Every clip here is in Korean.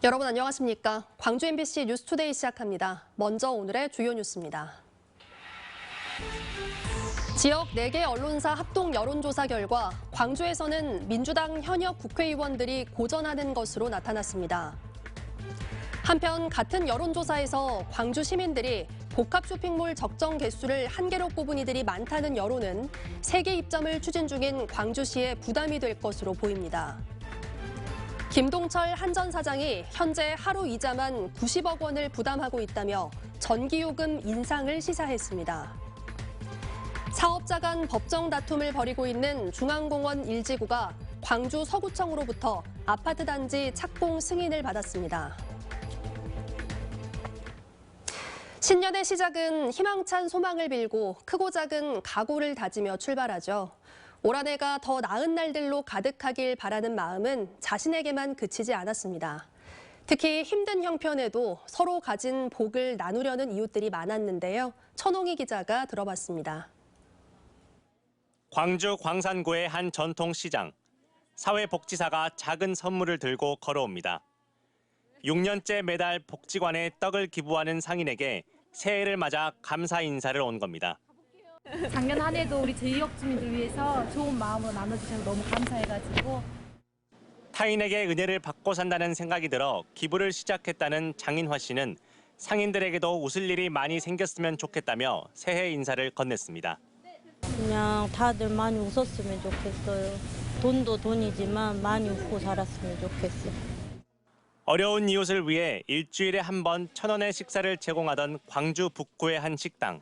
여러분 안녕하십니까? 광주 MBC 뉴스투데이 시작합니다. 먼저 오늘의 주요 뉴스입니다. 지역 4개 언론사 합동 여론조사 결과 광주에서는 민주당 현역 국회의원들이 고전하는 것으로 나타났습니다. 한편 같은 여론조사에서 광주 시민들이 복합 쇼핑몰 적정 개수를 한계로 꼽은 이들이 많다는 여론은 세계 입점을 추진 중인 광주시에 부담이 될 것으로 보입니다. 김동철 한전 사장이 현재 하루 이자만 90억 원을 부담하고 있다며 전기요금 인상을 시사했습니다. 사업자 간 법정 다툼을 벌이고 있는 중앙공원 1지구가 광주 서구청으로부터 아파트 단지 착공 승인을 받았습니다. 신년의 시작은 희망찬 소망을 빌고 크고 작은 각오를 다지며 출발하죠. 올 한 해가 더 나은 날들로 가득하길 바라는 마음은 자신에게만 그치지 않았습니다. 특히 힘든 형편에도 서로 가진 복을 나누려는 이웃들이 많았는데요. 천홍희 기자가 들어봤습니다. 광주 광산구의 한 전통시장. 사회복지사가 작은 선물을 들고 걸어옵니다. 6년째 매달 복지관에 떡을 기부하는 상인에게 새해를 맞아 감사 인사를 온 겁니다. 작년 한 해도 우리 지역 주민들 위해서 좋은 마음으로 나눠주셔서 너무 감사해가지고 타인에게 은혜를 받고 산다는 생각이 들어 기부를 시작했다는 장인화 씨는 상인들에게도 웃을 일이 많이 생겼으면 좋겠다며 새해 인사를 건넸습니다. 그냥 다들 많이 웃었으면 좋겠어요. 돈도 돈이지만 많이 웃고 살았으면 좋겠어요. 어려운 이웃을 위해 일주일에 한 번 1,000원의 식사를 제공하던 광주 북구의 한 식당.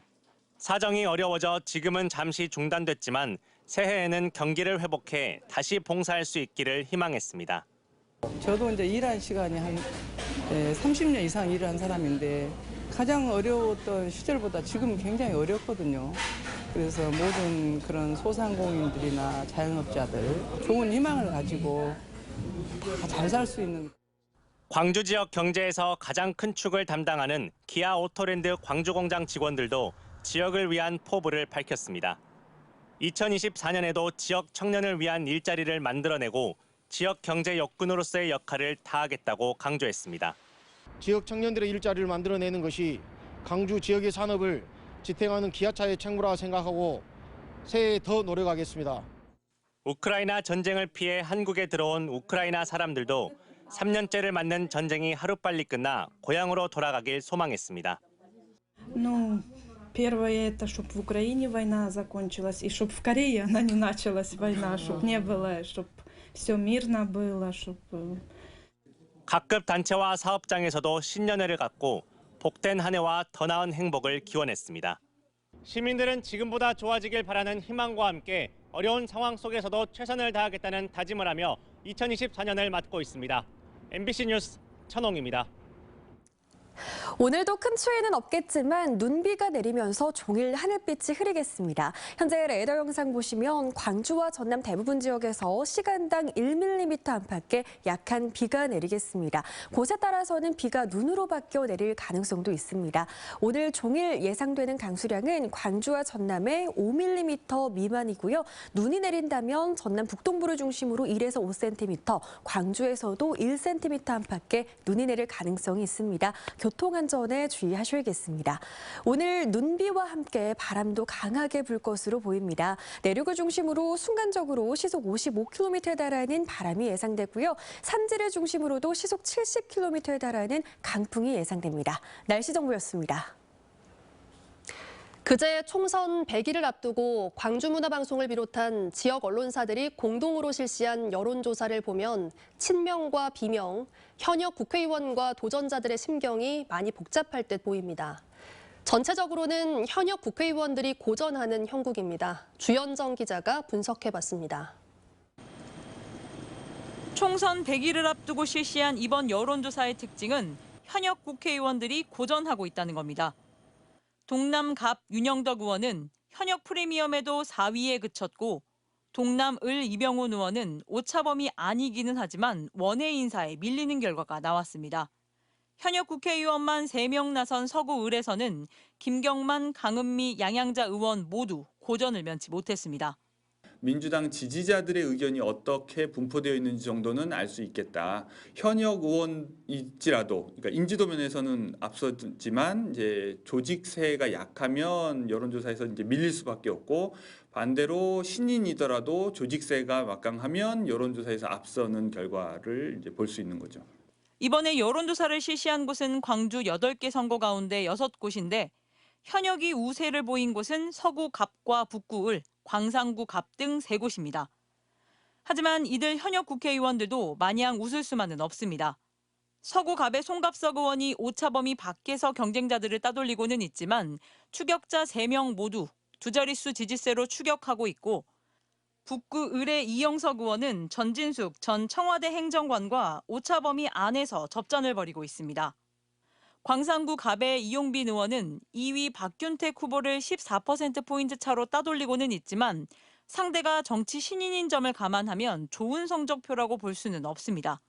사정이 어려워져 지금은 잠시 중단됐지만 새해에는 경기를 회복해 다시 봉사할 수 있기를 희망했습니다. 저도 이제 일한 시간이 한 30년 이상 일을 한 사람인데 가장 어려웠던 시절보다 지금 굉장히 어렵거든요. 그래서 모든 그런 소상공인들이나 자영업자들 좋은 희망을 가지고 다 잘 살 수 있는. 광주 지역 경제에서 가장 큰 축을 담당하는 기아 오토랜드 광주공장 직원들도 지역을 위한 포부를 밝혔습니다. 2024년에도 지역 청년을 위한 일자리를 만들어내고 지역 경제 역군으로서의 역할을 다하겠다고 강조했습니다. 지역 청년들의 일자리를 만들어내는 것이 광주 지역의 산업을 지탱하는 기아차의 책무라 생각하고 새해에 더 노력하겠습니다. 우크라이나 전쟁을 피해 한국에 들어온 우크라이나 사람들도 3년째를 맞는 전쟁이 하루빨리 끝나 고향으로 돌아가길 소망했습니다. Первое это, чтобы в Украине война закончилась, и чтобы в Корее она не началась война, чтобы не было, чтобы все мирно было, чтобы. 각급 단체와 사업장에서도 신년회를 갖고 복된 한 해와 더 나은 행복을 기원했습니다. 시민들은 지금보다 좋아지길 바라는 희망과 함께 어려운 상황 속에서도 최선을 다하겠다는 다짐을 하며 2024년을 맞고 있습니다. MBC 뉴스 천홍입니다. 오늘도 큰 추위는 없겠지만 눈비가 내리면서 종일 하늘빛이 흐리겠습니다. 현재 레이더 영상 보시면 광주와 전남 대부분 지역에서 시간당 1mm 안팎의 약한 비가 내리겠습니다. 곳에 따라서는 비가 눈으로 바뀌어 내릴 가능성도 있습니다. 오늘 종일 예상되는 강수량은 광주와 전남에 5mm 미만이고요. 눈이 내린다면 전남 북동부를 중심으로 1에서 5cm, 광주에서도 1cm 안팎의 눈이 내릴 가능성이 있습니다. 교통안전에 주의하셔야겠습니다. 오늘 눈비와 함께 바람도 강하게 불 것으로 보입니다. 내륙을 중심으로 순간적으로 시속 55km에 달하는 바람이 예상되고요. 산지를 중심으로도 시속 70km에 달하는 강풍이 예상됩니다. 날씨 정보였습니다. 그제 총선 100일을 앞두고 광주문화방송을 비롯한 지역 언론사들이 공동으로 실시한 여론조사를 보면 친명과 비명, 현역 국회의원과 도전자들의 심경이 많이 복잡할 듯 보입니다. 전체적으로는 현역 국회의원들이 고전하는 형국입니다. 주연정 기자가 분석해봤습니다. 총선 100일을 앞두고 실시한 이번 여론조사의 특징은 현역 국회의원들이 고전하고 있다는 겁니다. 동남갑 윤영덕 의원은 현역 프리미엄에도 4위에 그쳤고 동남을 이병훈 의원은 오차범위 아니기는 하지만 원외 인사에 밀리는 결과가 나왔습니다. 현역 국회의원만 3명 나선 서구을에서는 김경만, 강은미, 양양자 의원 모두 고전을 면치 못했습니다. 민주당 지지자들의 의견이 어떻게 분포되어 있는지 정도는 알 수 있겠다. 현역 의원일지라도, 그러니까 인지도 면에서는 앞섰지만 이제 조직세가 약하면 여론조사에서 이제 밀릴 수밖에 없고, 반대로 신인이더라도 조직세가 막강하면 여론조사에서 앞서는 결과를 이제 볼 수 있는 거죠. 이번에 여론조사를 실시한 곳은 광주 8개 선거 가운데 6곳인데 현역이 우세를 보인 곳은 서구 갑과 북구 을, 광산구 갑 등 3곳입니다. 하지만 이들 현역 국회의원들도 마냥 웃을 수만은 없습니다. 서구 갑의 송갑석 의원이 오차범위 밖에서 경쟁자들을 따돌리고는 있지만 추격자 3명 모두 두 자릿수 지지세로 추격하고 있고, 북구 을의 이영석 의원은 전진숙 전 청와대 행정관과 오차범위 안에서 접전을 벌이고 있습니다. 광산구 갑의 이용빈 의원은 2위 박균택 후보를 14%포인트 차로 따돌리고는 있지만 상대가 정치 신인인 점을 감안하면 좋은 성적표라고 볼 수는 없습니다.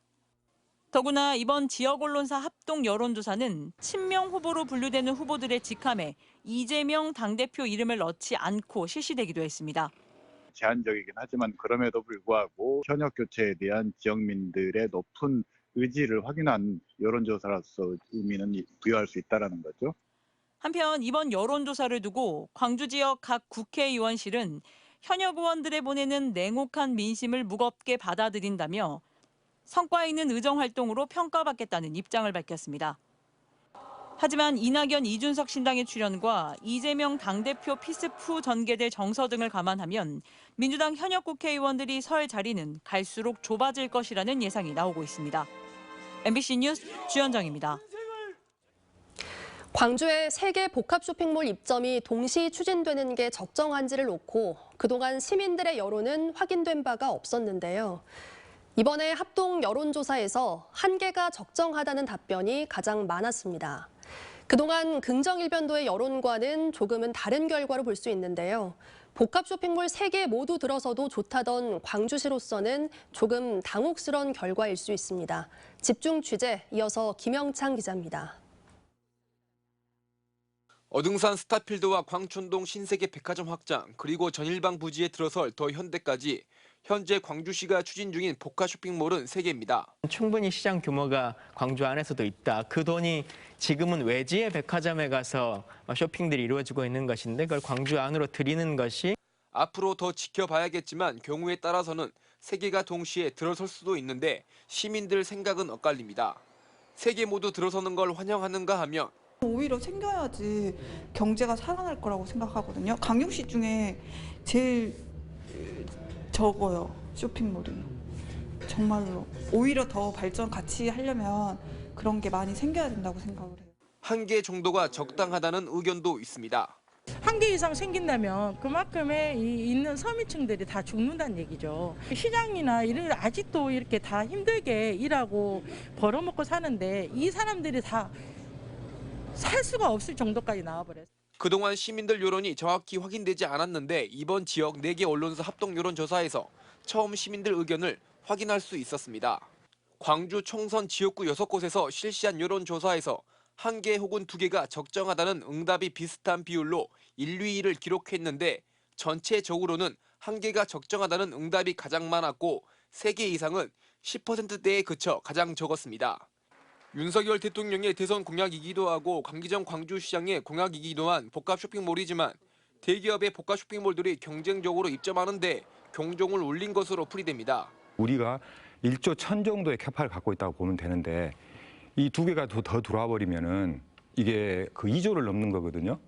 더구나 이번 지역 언론사 합동 여론조사는 친명 후보로 분류되는 후보들의 직함에 이재명 당대표 이름을 넣지 않고 실시되기도 했습니다. 제한적이긴 하지만 그럼에도 불구하고 현역 교체에 대한 지역민들의 높은 의지를 확인한 여론조사로서 의미는 부여할 수 있다는 거죠. 한편 이번 여론조사를 두고 광주 지역 각 국회의원실은 현역 의원들에 보내는 냉혹한 민심을 무겁게 받아들인다며 성과 있는 의정활동으로 평가받겠다는 입장을 밝혔습니다. 하지만 이낙연, 이준석 신당의 출연과 이재명 당대표 피스프 전개될 정서 등을 감안하면 민주당 현역 국회의원들이 설 자리는 갈수록 좁아질 것이라는 예상이 나오고 있습니다. MBC 뉴스 주현정입니다. 광주의 세계 복합 쇼핑몰 입점이 동시 추진되는 게 적정한지를 놓고 그동안 시민들의 여론은 확인된 바가 없었는데요. 이번에 합동 여론조사에서 한계가 적정하다는 답변이 가장 많았습니다. 그동안 긍정 일변도의 여론과는 조금은 다른 결과로 볼 수 있는데요. 복합 쇼핑몰 3개 모두 들어서도 좋다던 광주시로서는 조금 당혹스러운 결과일 수 있습니다. 집중 취재, 이어서 김영창 기자입니다. 어등산 스타필드와 광천동 신세계 백화점 확장, 그리고 전일방 부지에 들어설 더 현대까지 현재 광주시가 추진 중인 복합 쇼핑몰은 3개입니다. 충분히 시장 규모가 광주 안에서도 있다. 그 돈이 지금은 외지의 백화점에 가서 쇼핑들이 이루어지고 있는 것인데 그걸 광주 안으로 들이는 것이 앞으로 더 지켜봐야겠지만 경우에 따라서는 3개가 동시에 들어설 수도 있는데 시민들 생각은 엇갈립니다. 3개 모두 들어서는 걸 환영하는가 하면 오히려 챙겨야지 경제가 살아날 거라고 생각하거든요. 광역시 중에 제일 적어요, 쇼핑몰이. 정말로. 오히려 더 발전 같이 하려면 그런 게 많이 생겨야 된다고 생각을 해요. 1개 정도가 적당하다는 의견도 있습니다. 1개 이상 생긴다면 그만큼의 있는 서민층들이 다 죽는다는 얘기죠. 시장이나 이런 아직도 이렇게 다 힘들게 일하고 벌어먹고 사는데 이 사람들이 다 살 수가 없을 정도까지 나와버렸어요. 그동안 시민들 여론이 정확히 확인되지 않았는데 이번 지역 4개 언론사 합동 여론조사에서 처음 시민들 의견을 확인할 수 있었습니다. 광주 총선 지역구 6곳에서 실시한 여론조사에서 1개 혹은 2개가 적정하다는 응답이 비슷한 비율로 1, 2위를 기록했는데 전체적으로는 1개가 적정하다는 응답이 가장 많았고 3개 이상은 10%대에 그쳐 가장 적었습니다. 윤석열 대통령의 대선 공약이기도 하고 강기정 광주시장의 공약이기도 한 복합 쇼핑몰이지만 대기업의 복합 쇼핑몰들이 경쟁적으로 입점하는데 경종을 울린 것으로 풀이됩니다. 우리가 1조 1천 정도의 캐파를 갖고 있다고 보면 되는데 이 2개가 더 들어와 버리면은 이게 그 2조를 넘는 거거든요.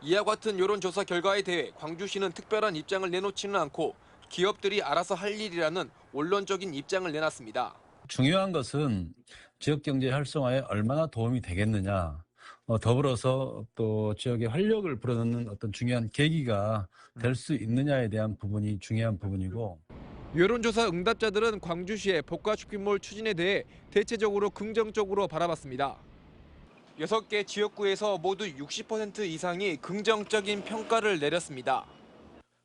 이와 같은 여론조사 결과에 대해 광주시는 특별한 입장을 내놓지는 않고 기업들이 알아서 할 일이라는 원론적인 입장을 내놨습니다. 중요한 것은 지역경제 활성화에 얼마나 도움이 되겠느냐, 더불어서 또 지역의 활력을 불어넣는 어떤 중요한 계기가 될 수 있느냐에 대한 부분이 중요한 부분이고, 여론조사 응답자들은 광주시의 복합 쇼핑몰 추진에 대해 대체적으로 긍정적으로 바라봤습니다. 6개 지역구에서 모두 60% 이상이 긍정적인 평가를 내렸습니다.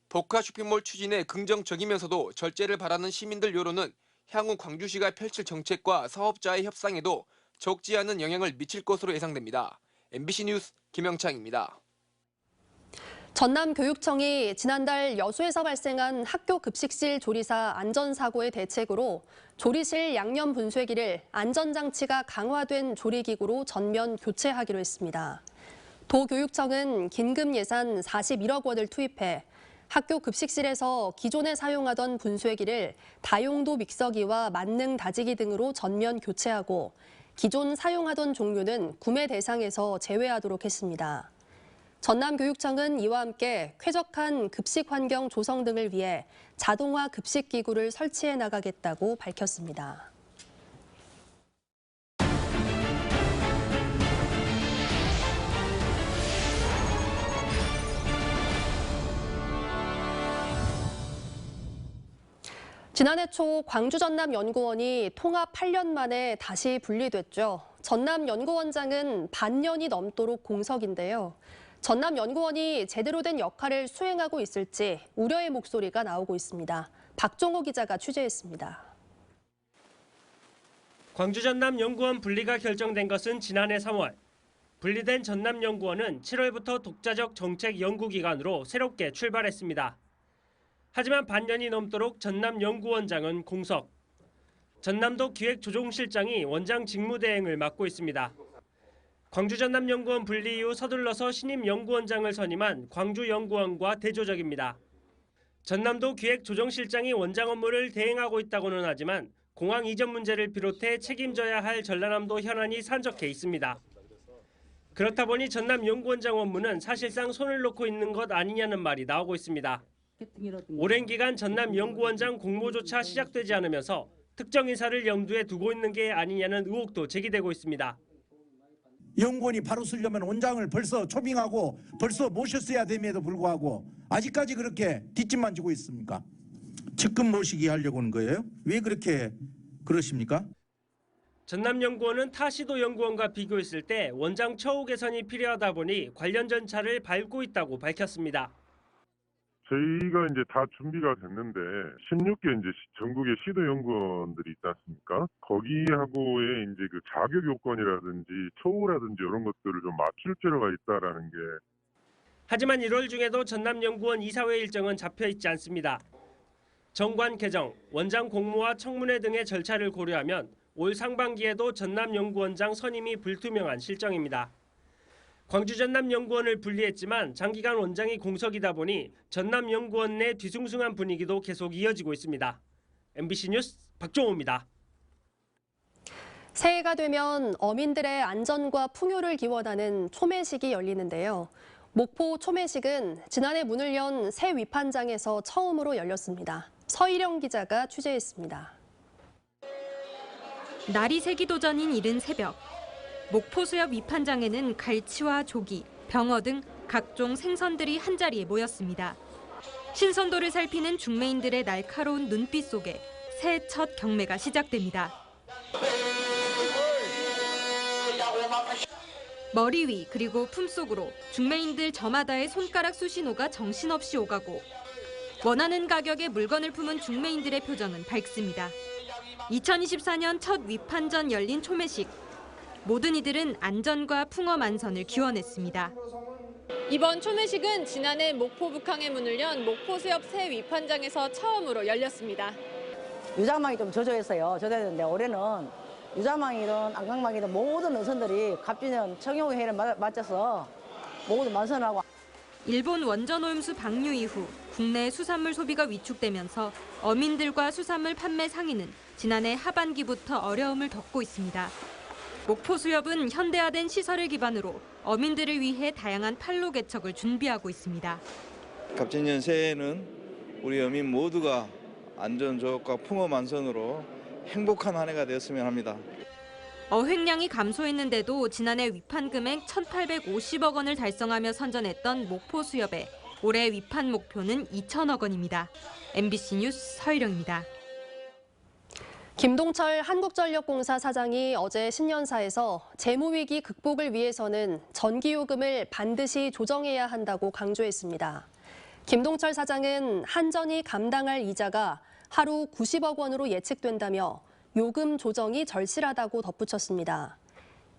복합 쇼핑몰 추진에 긍정적이면서도 절제를 바라는 시민들 여론은 향후 광주시가 펼칠 정책과 사업자의 협상에도 적지 않은 영향을 미칠 것으로 예상됩니다. MBC 뉴스 김영창입니다. 전남교육청이 지난달 여수에서 발생한 학교 급식실 조리사 안전사고의 대책으로 조리실 양념 분쇄기를 안전장치가 강화된 조리기구로 전면 교체하기로 했습니다. 도교육청은 긴급 예산 41억 원을 투입해 학교 급식실에서 기존에 사용하던 분쇄기를 다용도 믹서기와 만능 다지기 등으로 전면 교체하고 기존 사용하던 종류는 구매 대상에서 제외하도록 했습니다. 전남교육청은 이와 함께 쾌적한 급식 환경 조성 등을 위해 자동화 급식 기구를 설치해 나가겠다고 밝혔습니다. 지난해 초 광주 전남연구원이 통합 8년 만에 다시 분리됐죠. 전남연구원장은 반년이 넘도록 공석인데요. 전남연구원이 제대로 된 역할을 수행하고 있을지 우려의 목소리가 나오고 있습니다. 박종호 기자가 취재했습니다. 광주 전남연구원 분리가 결정된 것은 지난해 3월. 분리된 전남연구원은 7월부터 독자적 정책 연구기관으로 새롭게 출발했습니다. 하지만 반년이 넘도록 전남연구원장은 공석. 전남도 기획조정실장이 원장 직무대행을 맡고 있습니다. 광주 전남연구원 분리 이후 서둘러서 신임 연구원장을 선임한 광주연구원과 대조적입니다. 전남도 기획조정실장이 원장 업무를 대행하고 있다고는 하지만 공항 이전 문제를 비롯해 책임져야 할 전라남도 현안이 산적해 있습니다. 그렇다 보니 전남연구원장 업무는 사실상 손을 놓고 있는 것 아니냐는 말이 나오고 있습니다. 오랜 기간 전남연구원장 공모조차 시작되지 않으면서 특정 인사를 염두에 두고 있는 게 아니냐는 의혹도 제기되고 있습니다. 연구원이 바로 쓰려면 원장을 벌써 초빙하고 벌써 모셨어야 됨에도 불구하고 아직까지 그렇게 뒷짐만 지고 있습니까? 측근 모시기 하려고 하는 거예요? 왜 그렇게 그러십니까? 전남연구원은 타 시도 연구원과 비교했을 때 원장 처우 개선이 필요하다 보니 관련 전차를 밟고 있다고 밝혔습니다. 저희가 이제 다 준비가 됐는데 16개 이제 전국의 시도 연구원들이 있지 않습니까? 거기하고의 이제 그 자격 요건이라든지 처우라든지 이런 것들을 좀 맞출 필요가 있다라는 게. 하지만 1월 중에도 전남연구원 이사회 일정은 잡혀 있지 않습니다. 정관 개정, 원장 공모와 청문회 등의 절차를 고려하면 올 상반기에도 전남연구원장 선임이 불투명한 실정입니다. 광주 전남연구원을 분리했지만 장기간 원장이 공석이다 보니 전남연구원 내 뒤숭숭한 분위기도 계속 이어지고 있습니다. MBC 뉴스 박종호입니다. 새해가 되면 어민들의 안전과 풍요를 기원하는 초매식이 열리는데요. 목포 초매식은 지난해 문을 연 새 위판장에서 처음으로 열렸습니다. 서희령 기자가 취재했습니다. 날이 새기도 전인 이른 새벽. 목포수협 위판장에는 갈치와 조기, 병어 등 각종 생선들이 한자리에 모였습니다. 신선도를 살피는 중매인들의 날카로운 눈빛 속에 새해 첫 경매가 시작됩니다. 머리 위 그리고 품속으로 중매인들 저마다의 손가락 수신호가 정신없이 오가고 원하는 가격에 물건을 품은 중매인들의 표정은 밝습니다. 2024년 첫 위판전 열린 초매식. 모든 이들은 안전과 풍어 만선을 기원했습니다. 이번 초매식은 지난해 목포 북항에 문을 연 목포수협 새 위판장에서 처음으로 열렸습니다. 유자망이 좀 저조했어요. 저조했는데 올해는 유자망이든 안강망이든 모든 어선들이 갑진년 청용의 해를 맞춰서 모두 만선하고. 일본 원전 오염수 방류 이후 국내 수산물 소비가 위축되면서 어민들과 수산물 판매 상인은 지난해 하반기부터 어려움을 겪고 있습니다. 목포수협은 현대화된 시설을 기반으로 어민들을 위해 다양한 판로 개척을 준비하고 있습니다. 갑진년 새해에는 우리 어민 모두가 안전조업과 풍어 만선으로 행복한 한 해가 되었으면 합니다. 어획량이 감소했는데도 지난해 위판 금액 1,850억 원을 달성하며 선전했던 목포수협의 올해 위판 목표는 2천억 원입니다. MBC 뉴스 서희령입니다. 김동철 한국전력공사 사장이 어제 신년사에서 재무위기 극복을 위해서는 전기요금을 반드시 조정해야 한다고 강조했습니다. 김동철 사장은 한전이 감당할 이자가 하루 90억 원으로 예측된다며 요금 조정이 절실하다고 덧붙였습니다.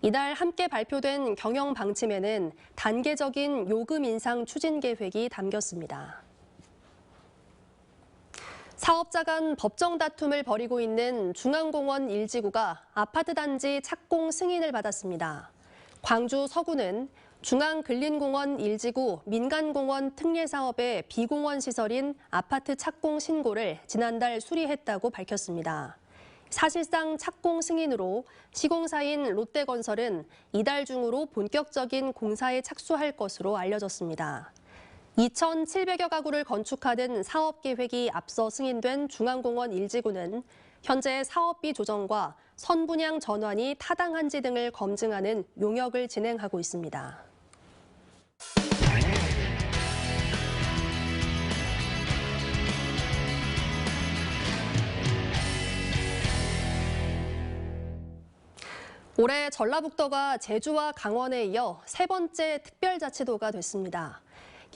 이날 함께 발표된 경영 방침에는 단계적인 요금 인상 추진 계획이 담겼습니다. 사업자 간 법정 다툼을 벌이고 있는 중앙공원 1지구가 아파트 단지 착공 승인을 받았습니다. 광주 서구는 중앙근린공원 1지구 민간공원 특례사업의 비공원 시설인 아파트 착공 신고를 지난달 수리했다고 밝혔습니다. 사실상 착공 승인으로 시공사인 롯데건설은 이달 중으로 본격적인 공사에 착수할 것으로 알려졌습니다. 2,700여 가구를 건축하는 사업 계획이 앞서 승인된 중앙공원 1지구는 현재 사업비 조정과 선분양 전환이 타당한지 등을 검증하는 용역을 진행하고 있습니다. 올해 전라북도가 제주와 강원에 이어 세 번째 특별자치도가 됐습니다.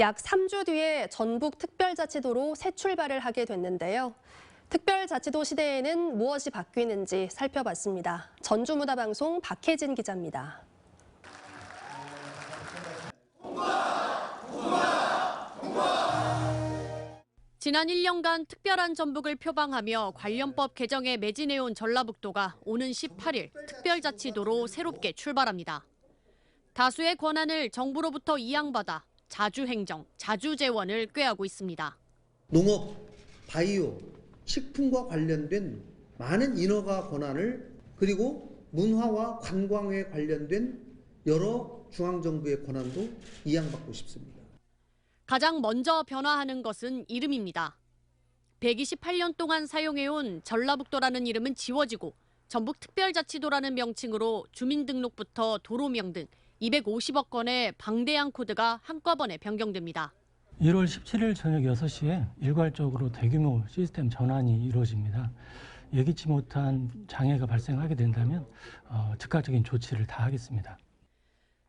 약 3주 뒤에 전북 특별자치도로 새 출발을 하게 됐는데요. 특별자치도 시대에는 무엇이 바뀌는지 살펴봤습니다. 전주문화방송 박혜진 기자입니다. 지난 1년간 특별한 전북을 표방하며 관련법 개정에 매진해온 전라북도가 오는 18일 특별자치도로 새롭게 출발합니다. 다수의 권한을 정부로부터 이양받아 자주행정, 자주재원을 꾀하고 있습니다. 농업, 바이오, 식품과 관련된 많은 인허가 권한을 그리고 문화와 관광에 관련된 여러 중앙정부의 권한도 이양받고 싶습니다. 가장 먼저 변화하는 것은 이름입니다. 128년 동안 사용해온 전라북도라는 이름은 지워지고 전북특별자치도라는 명칭으로 주민등록부터 도로명 등 250억 건의 방대한 코드가 한꺼번에 변경됩니다. 1월 17일 저녁 6시에 일괄적으로 대규모 시스템 전환이 이루어집니다. 예기치 못한 장애가 발생하게 된다면 즉각적인 조치를 다하겠습니다.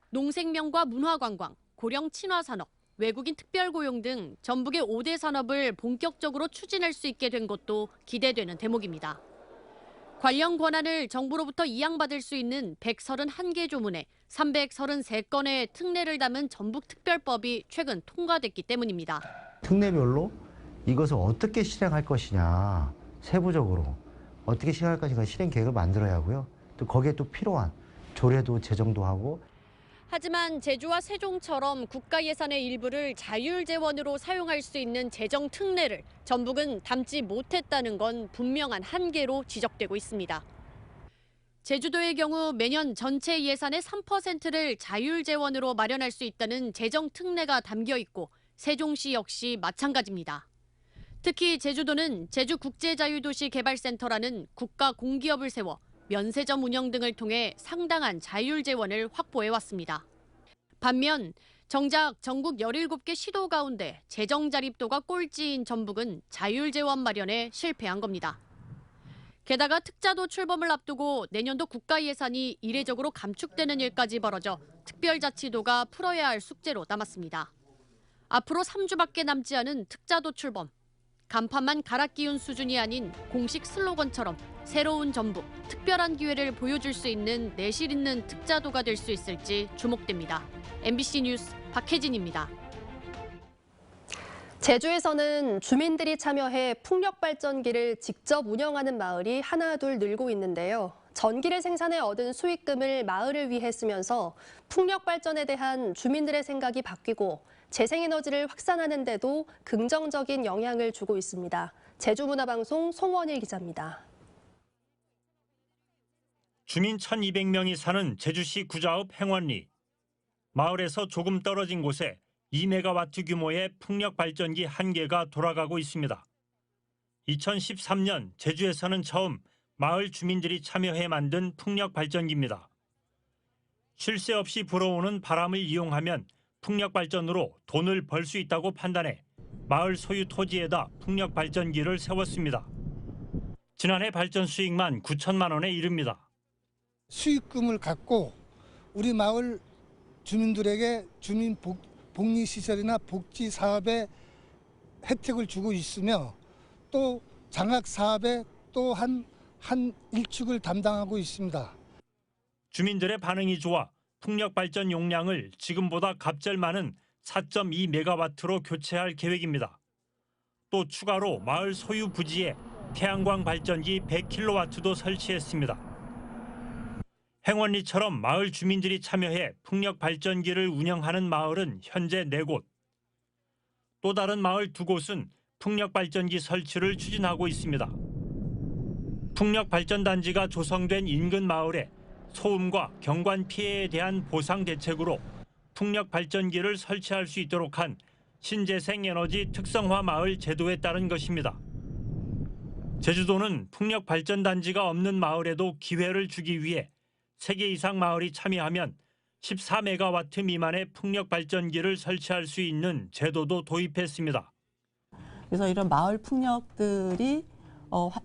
농생명과 문화관광, 고령 친화산업, 외국인 특별고용 등 전북의 5대 산업을 본격적으로 추진할 수 있게 된 것도 기대되는 대목입니다. 관련 권한을 정부로부터 이양받을 수 있는 131개 조문에 333건의 특례를 담은 전북특별법이 최근 통과됐기 때문입니다. 특례별로 이것을 어떻게 실행할 것이냐, 세부적으로 어떻게 실행할 것인가 실행 계획을 만들어야 하고요. 또 거기에 또 필요한 조례도 제정도 하고. 하지만 제주와 세종처럼 국가 예산의 일부를 자율재원으로 사용할 수 있는 재정 특례를 전북은 담지 못했다는 건 분명한 한계로 지적되고 있습니다. 제주도의 경우 매년 전체 예산의 3%를 자율재원으로 마련할 수 있다는 재정 특례가 담겨 있고 세종시 역시 마찬가지입니다. 특히 제주도는 제주국제자유도시개발센터라는 국가 공기업을 세워 면세점 운영 등을 통해 상당한 자율재원을 확보해왔습니다. 반면 정작 전국 17개 시도 가운데 재정 자립도가 꼴찌인 전북은 자율재원 마련에 실패한 겁니다. 게다가 특자도 출범을 앞두고 내년도 국가 예산이 이례적으로 감축되는 일까지 벌어져 특별자치도가 풀어야 할 숙제로 남았습니다. 앞으로 3주밖에 남지 않은 특자도 출범. 간판만 갈아 끼운 수준이 아닌 공식 슬로건처럼 새로운 전북, 특별한 기회를 보여줄 수 있는 내실 있는 특자도가 될 수 있을지 주목됩니다. MBC 뉴스 박혜진입니다. 제주에서는 주민들이 참여해 풍력발전기를 직접 운영하는 마을이 하나둘 늘고 있는데요. 전기를 생산해 얻은 수익금을 마을을 위해 쓰면서 풍력발전에 대한 주민들의 생각이 바뀌고 재생에너지를 확산하는 데도 긍정적인 영향을 주고 있습니다. 제주문화방송 송원일 기자입니다. 주민 1,200명이 사는 제주시 구자읍 행원리. 마을에서 조금 떨어진 곳에 2메가와트 규모의 풍력발전기 1개가 돌아가고 있습니다. 2013년 제주에서는 처음 마을 주민들이 참여해 만든 풍력발전기입니다. 쉴 새 없이 불어오는 바람을 이용하면 풍력발전으로 돈을 벌 수 있다고 판단해 마을 소유 토지에다 풍력발전기를 세웠습니다. 지난해 발전 수익만 9천만 원에 이릅니다. 수익금을 갖고 우리 마을 주민들에게 주민 복리시설이나 복지 사업에 혜택을 주고 있으며 또 장학 사업에 또 한 일축을 담당하고 있습니다. 주민들의 반응이 좋아 풍력 발전 용량을 지금보다 갑절 많은 4.2메가와트로 교체할 계획입니다. 또 추가로 마을 소유 부지에 태양광 발전기 100kW도 설치했습니다. 행원리처럼 마을 주민들이 참여해 풍력 발전기를 운영하는 마을은 현재 4곳. 또 다른 마을 2곳은 풍력 발전기 설치를 추진하고 있습니다. 풍력 발전단지가 조성된 인근 마을에 소음과 경관 피해에 대한 보상 대책으로 풍력 발전기를 설치할 수 있도록 한 신재생에너지 특성화 마을 제도에 따른 것입니다. 제주도는 풍력 발전단지가 없는 마을에도 기회를 주기 위해 3개 이상 마을이 참여하면 14메가와트 미만의 풍력 발전기를 설치할 수 있는 제도도 도입했습니다. 그래서 이런 마을 풍력들이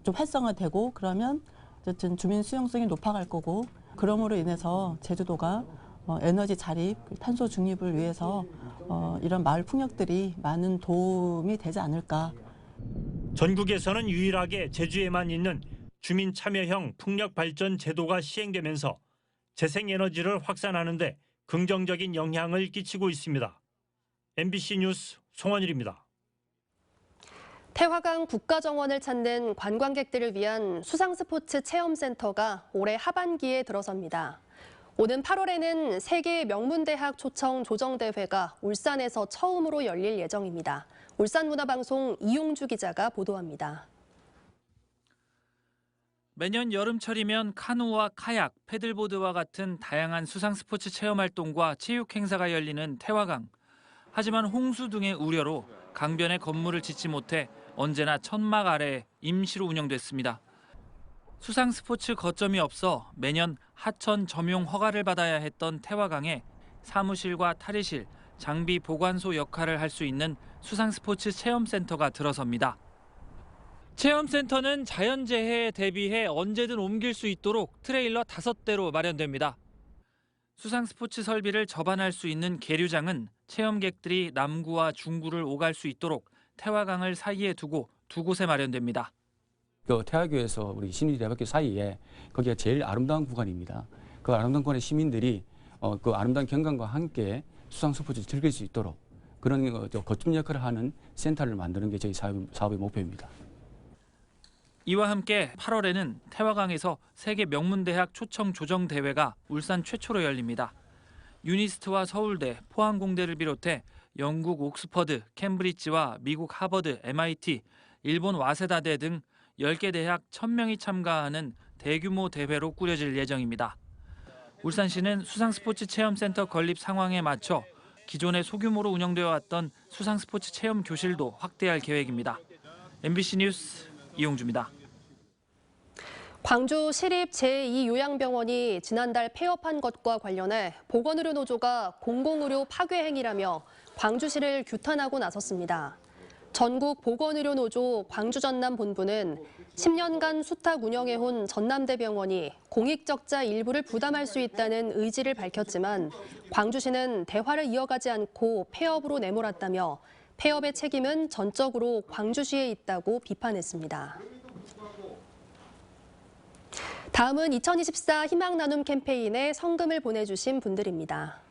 좀 활성화되고 그러면 어쨌든 주민 수용성이 높아갈 거고 그러므로 인해서 제주도가 에너지 자립, 탄소 중립을 위해서 이런 마을 풍력들이 많은 도움이 되지 않을까. 전국에서는 유일하게 제주에만 있는 주민 참여형 풍력 발전 제도가 시행되면서 재생에너지를 확산하는 데 긍정적인 영향을 끼치고 있습니다. MBC 뉴스 송원일입니다. 태화강 국가정원을 찾는 관광객들을 위한 수상스포츠 체험센터가 올해 하반기에 들어섭니다. 오는 8월에는 세계 명문대학 초청 조정대회가 울산에서 처음으로 열릴 예정입니다. 울산문화방송 이용주 기자가 보도합니다. 매년 여름철이면 카누와 카약, 패들보드와 같은 다양한 수상스포츠 체험활동과 체육 행사가 열리는 태화강. 하지만 홍수 등의 우려로 강변에 건물을 짓지 못해 언제나 천막 아래 임시로 운영됐습니다. 수상스포츠 거점이 없어 매년 하천 점용 허가를 받아야 했던 태화강에 사무실과 탈의실, 장비 보관소 역할을 할 수 있는 수상스포츠 체험센터가 들어섭니다. 체험센터는 자연재해에 대비해 언제든 옮길 수 있도록 트레일러 5대로 마련됩니다. 수상스포츠 설비를 접안할 수 있는 계류장은 체험객들이 남구와 중구를 오갈 수 있도록 태화강을 사이에 두고 2곳에 마련됩니다. 태화교에서 우리 시민대학교 사이에 거기가 제일 아름다운 구간입니다. 그 아름다운 구간의 시민들이 그 아름다운 경관과 함께 수상스포츠를 즐길 수 있도록 그런 거점 역할을 하는 센터를 만드는 게 저희 사업의 목표입니다. 이와 함께 8월에는 태화강에서 세계 명문대학 초청 조정대회가 울산 최초로 열립니다. 유니스트와 서울대, 포항공대를 비롯해 영국 옥스퍼드, 캠브리지와 미국 하버드, MIT, 일본 와세다대 등 10개 대학 1000명이 참가하는 대규모 대회로 꾸려질 예정입니다. 울산시는 수상스포츠 체험센터 건립 상황에 맞춰 기존에 소규모로 운영되어 왔던 수상스포츠 체험 교실도 확대할 계획입니다. MBC 뉴스 이용주입니다. 광주 시립 제2요양병원이 지난달 폐업한 것과 관련해 보건의료 노조가 공공의료 파괴 행위라며 광주시를 규탄하고 나섰습니다. 전국 보건의료 노조 광주 전남 본부는 10년간 수탁 운영해온 전남대병원이 공익적자 일부를 부담할 수 있다는 의지를 밝혔지만 광주시는 대화를 이어가지 않고 폐업으로 내몰았다며 폐업의 책임은 전적으로 광주시에 있다고 비판했습니다. 다음은 2024 희망 나눔 캠페인에 성금을 보내주신 분들입니다.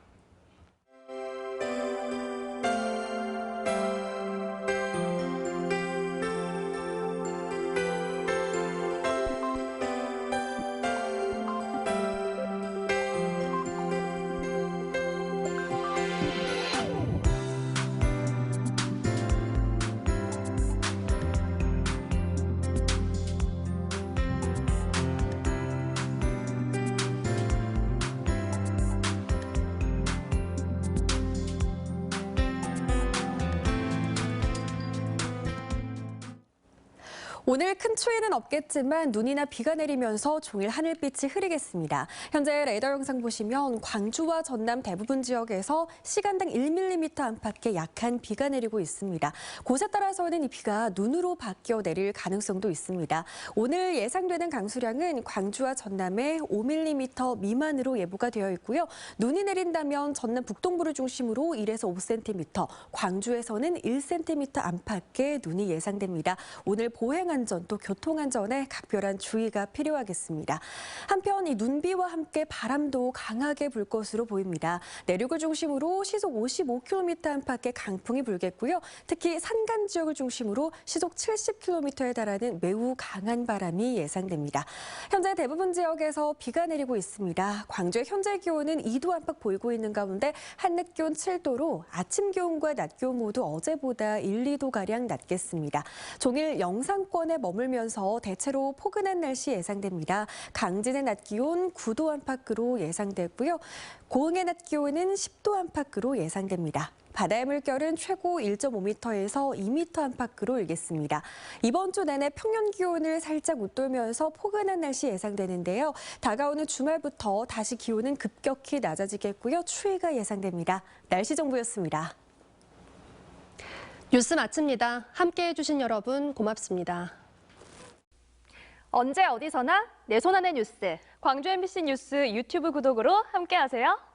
오늘 큰 추위는 없겠지만 눈이나 비가 내리면서 종일 하늘빛이 흐리겠습니다. 현재 레이더 영상 보시면 광주와 전남 대부분 지역에서 시간당 1mm 안팎의 약한 비가 내리고 있습니다. 곳에 따라서는 이 비가 눈으로 바뀌어 내릴 가능성도 있습니다. 오늘 예상되는 강수량은 광주와 전남에 5mm 미만으로 예보가 되어 있고요. 눈이 내린다면 전남 북동부를 중심으로 1에서 5cm, 광주에서는 1cm 안팎의 눈이 예상됩니다. 오늘 보행하는 안전 또 교통 안전에 각별한 주의가 필요하겠습니다. 한편 이 눈비와 함께 바람도 강하게 불 것으로 보입니다. 내륙을 중심으로 시속 55km 안팎의 강풍이 불겠고요. 특히 산간 지역을 중심으로 시속 70km에 달하는 매우 강한 바람이 예상됩니다. 현재 대부분 지역에서 비가 내리고 있습니다. 광주의 현재 기온은 2도 안팎 보이고 있는 가운데 한낮 기온 7도로 아침 기온과 낮 기온 모두 어제보다 1, 2도가량 낮겠습니다. 종일 영상권에 머물면서 대체로 포근한 날씨 예상됩니다. 강진의 낮 기온 9도 안팎으로 예상되고요. 고흥의 낮 기온은 10도 안팎으로 예상됩니다. 바다의 물결은 최고 1.5m에서 2m 안팎으로 일겠습니다. 이번 주 내내 평년 기온을 살짝 웃돌면서 포근한 날씨 예상되는데요. 다가오는 주말부터 다시 기온은 급격히 낮아지겠고요. 추위가 예상됩니다. 날씨 정보였습니다. 뉴스 마칩니다. 함께해 주신 여러분 고맙습니다. 언제 어디서나 내 손 안의 뉴스. 광주 MBC 뉴스 유튜브 구독으로 함께하세요.